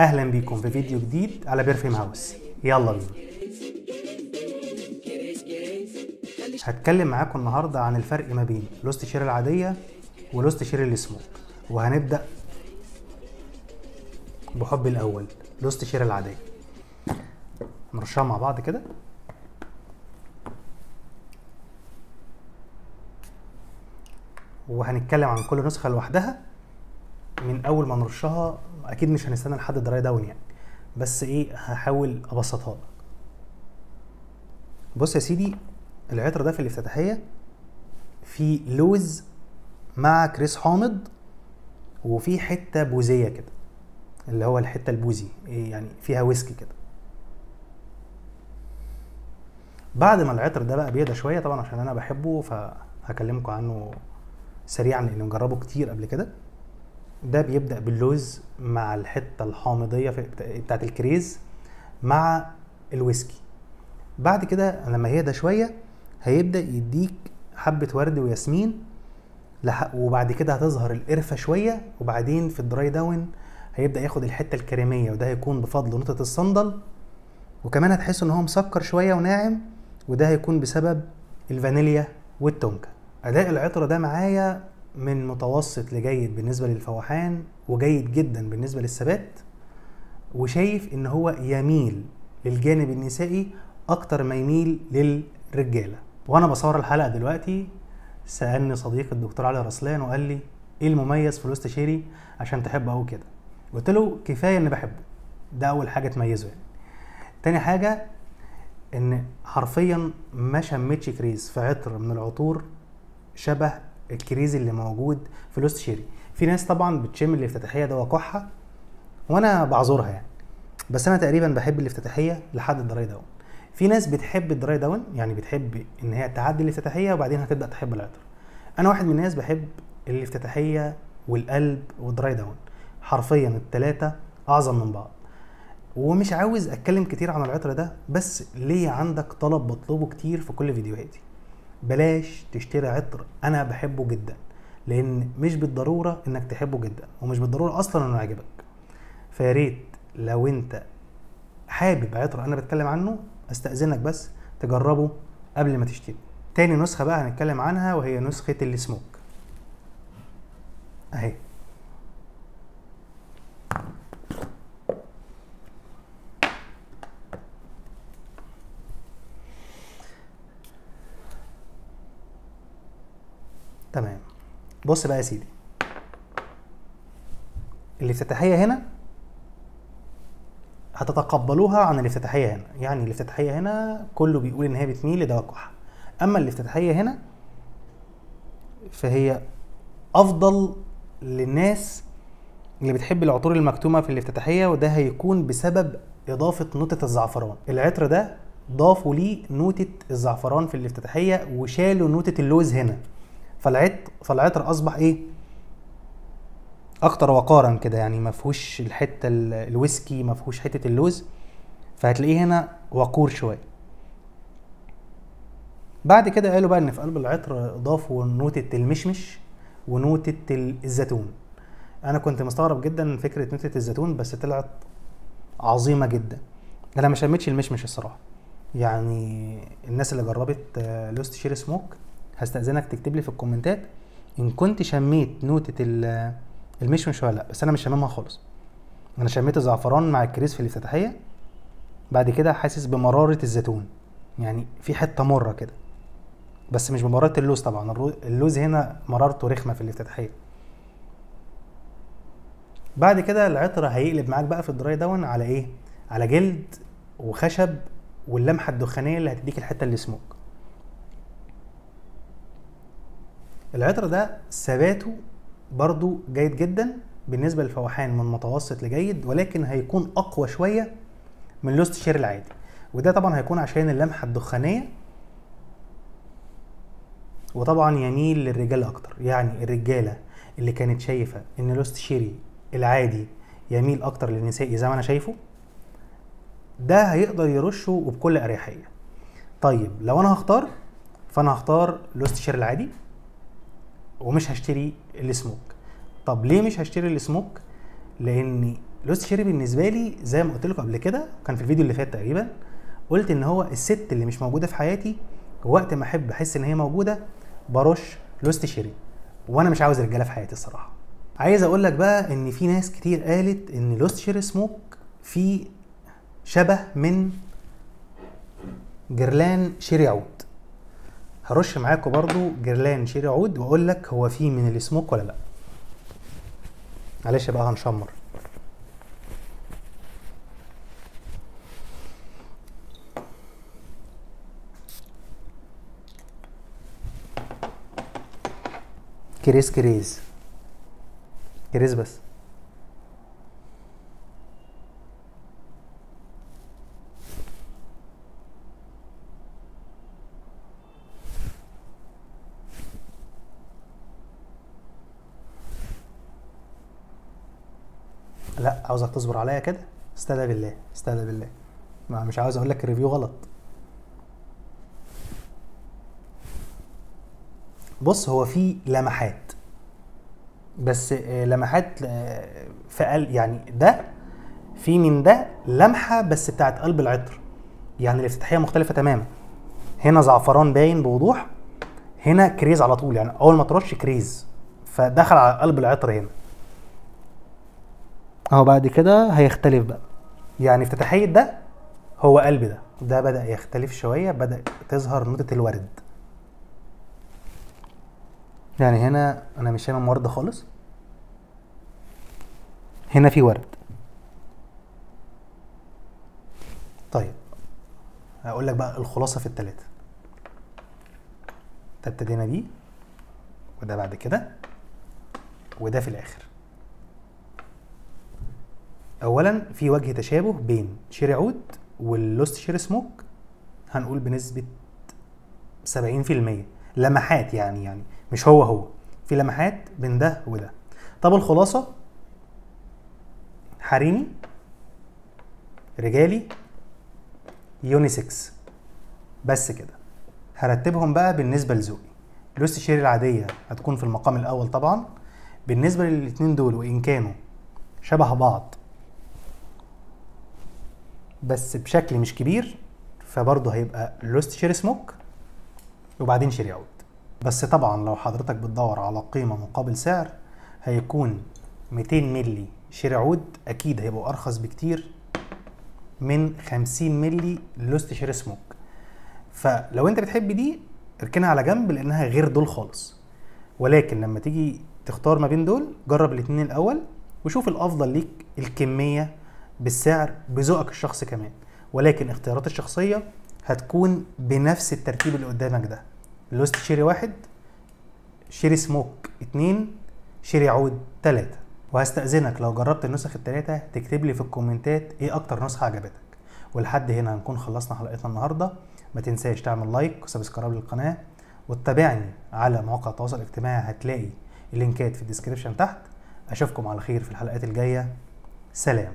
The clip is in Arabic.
اهلا بيكم في فيديو جديد على بيرفيوم هاوس. يلا بينا. هتكلم معاكم النهارده عن الفرق ما بين لوست شير العاديه ولوست شير السموك، وهنبدا بحب الاول لوست شير العاديه. نرشها مع بعض كده. وهنتكلم عن كل نسخه لوحدها من اول ما نرشها. اكيد مش هنستنى لحد دراي داون يعني، بس هحاول ابسطها لك. بص يا سيدي، العطر ده في الافتتاحيه في لوز مع كريس حامض، وفي حته بوزيه كده اللي هو الحته البوزي يعني فيها ويسكي كده. بعد ما العطر ده بقى بيهدى شويه، طبعا عشان انا بحبه فهكلمكم عنه سريعا لاني مجربه كتير قبل كده. ده بيبدا باللوز مع الحته الحامضيه بتاعت الكريز مع الويسكي. بعد كده لما يهدى شويه هيبدا يديك حبه ورد وياسمين، وبعد كده هتظهر القرفه شويه، وبعدين في الدراي داون هيبدا ياخد الحته الكريميه، وده هيكون بفضل نقطه الصندل، وكمان هتحس ان هو مسكر شويه وناعم، وده هيكون بسبب الفانيليا والتونكا. اداء العطر ده معايا من متوسط لجيد بالنسبه للفوحان، وجيد جدا بالنسبه للثبات، وشايف ان هو يميل للجانب النسائي اكتر ما يميل للرجاله. وانا بصور الحلقه دلوقتي سالني صديقي الدكتور علي رسلان وقال لي ايه المميز في لوست شيري عشان تحبه قوي كده؟ قلت له كفايه اني بحبه، ده اول حاجه تميزه يعني. تاني حاجه ان حرفيا ما شمتش كريز في عطر من العطور شبه الكريز اللي موجود في لوست شيري. في ناس طبعا بتشم الافتتاحيه ده وكحه، وانا بعذرها يعني، بس انا تقريبا بحب الافتتاحيه لحد الدراي داون. في ناس بتحب الدراي داون، يعني بتحب ان هي تعدي الافتتاحيه وبعدين هتبدا تحب العطر. انا واحد من الناس بحب الافتتاحيه والقلب والدراي داون، حرفيا الثلاثه اعظم من بعض. ومش عاوز اتكلم كتير عن العطر ده، بس ليه عندك طلب بطلبه كتير في كل فيديوهاتي: بلاش تشتري عطر انا بحبه جدا، لان مش بالضروره انك تحبه جدا، ومش بالضروره اصلا انه يعجبك. فياريت لو انت حابب عطر انا بتكلم عنه استأذنك بس تجربه قبل ما تشتري. تاني نسخة بقى هنتكلم عنها وهي نسخة السموك اهي. تمام، بص بقى يا سيدي، الافتتاحية هنا هتتقبلوها عن الافتتاحية هنا، يعني الافتتاحية هنا كله بيقول ان هي بتميل لدواء كحة، اما الافتتاحية هنا فهي افضل للناس اللي بتحب العطور المكتومة في الافتتاحية، وده هيكون بسبب اضافة نوتة الزعفران. العطر ده ضافوا ليه نوتة الزعفران في الافتتاحية وشالوا نوتة اللوز هنا، فالعطر اصبح اكتر وقارا كده، يعني ما فيهوش الحته الويسكي، ما فيهوش حته اللوز، فهتلاقيه هنا وقور شويه. بعد كده قالوا بقى ان في قلب العطر ضافوا نوتة المشمش ونوتة الزيتون. انا كنت مستغرب جدا فكره نوتة الزيتون، بس طلعت عظيمه جدا. انا ما شميتش المشمش الصراحه، يعني الناس اللي جربت لوست شير سموك هستأذنك تكتب لي في الكومنتات ان كنت شميت نوتة المشمش ولا لا، بس انا مش شاممها خالص. انا شميت الزعفران مع الكريز في الافتتاحيه، بعد كده حاسس بمراره الزيتون، يعني في حته مره كده، بس مش بمراره اللوز. طبعا اللوز هنا مرارته رخمه في الافتتاحيه. بعد كده العطر هيقلب معاك بقى في الدراي داون على على جلد وخشب واللمحه الدخانيه اللي هتديك الحته اللي سموك. العطر ده ثباته برضو جيد جدا بالنسبه للفوحان، من متوسط لجيد، ولكن هيكون اقوى شويه من لوست شير العادي، وده طبعا هيكون عشان اللمحه الدخانيه، وطبعا يميل للرجال اكتر. يعني الرجاله اللي كانت شايفه ان لوست شيري العادي يميل اكتر للنسائي زي ما انا شايفه، ده هيقدر يرشه وبكل اريحيه. طيب لو انا هختار، فانا هختار لوست شير العادي ومش هشتري السموك. طب ليه مش هشتري السموك؟ لان لوست شيري بالنسبه لي زي ما قلت لكم قبل كده، كان في الفيديو اللي فات تقريبا، قلت ان هو الست اللي مش موجوده في حياتي، وقت ما احب احس ان هي موجوده برش لوست شيري، وانا مش عاوز رجاله في حياتي الصراحه. عايز اقول لك بقى ان في ناس كتير قالت ان لوست شيري سموك فيه شبه من جرلان شيري عود. هرش معاكم برضو جرلان شيري عود واقول لك هو فيه من السموك ولا لا. معلش بقى هنشمر. كريز كريز كريز بس. لا عاوزك تصبر عليا كده، استهدى بالله استهدى بالله، ما مش عاوز اقول لك الريفيو غلط. بص هو في لمحات، بس لمحات في قلب يعني، ده في من ده لمحه بس بتاعت قلب العطر، يعني الافتتاحيه مختلفه تماما. هنا زعفران باين بوضوح، هنا كريز على طول، يعني اول ما ترش كريز فدخل على قلب العطر هنا اهو. بعد كده هيختلف بقى، يعني افتتاحيه ده هو قلب ده بدأ يختلف شويه، بدأ تظهر نوتة الورد. يعني هنا انا مش شامم ورد خالص، هنا في ورد. طيب هقول لك بقى الخلاصه في الثلاثه. ده ابتدينا بيه، وده بعد كده، وده في الاخر. اولا في وجه تشابه بين شيري عود واللوست شيري سموك، هنقول بنسبه 70%. لمحات يعني مش هو في لمحات بين ده وده. طب الخلاصه، حريمي، رجالي، يونيسكس، بس كده. هرتبهم بقى بالنسبه لذوقي. لوست شيري العاديه هتكون في المقام الاول طبعا. بالنسبه للاتنين دول وان كانوا شبه بعض بس بشكل مش كبير، فبرضه هيبقى لوست شيري سموك وبعدين شيري عود. بس طبعا لو حضرتك بتدور على قيمه مقابل سعر، هيكون 200 مللي شيري عود اكيد هيبقوا ارخص بكتير من 50 مللي لوست شيري سموك. فلو انت بتحب دي اركنها على جنب لانها غير دول خالص، ولكن لما تيجي تختار ما بين دول جرب الاتنين الاول وشوف الافضل ليك الكميه بالسعر بذوقك الشخصي كمان. ولكن اختيارات الشخصيه هتكون بنفس الترتيب اللي قدامك ده: لوست شيري 1، شيري سموك 2، شيري عود 3. وهستأذنك لو جربت النسخ التلاتة تكتب لي في الكومنتات ايه اكتر نسخة عجبتك. ولحد هنا هنكون خلصنا حلقتنا النهاردة. ما تنساش تعمل لايك وسبسكرايب للقناة، وتتابعني على مواقع التواصل الاجتماعي، هتلاقي اللينكات في الديسكريبشن تحت. اشوفكم على خير في الحلقات الجاية. سلام.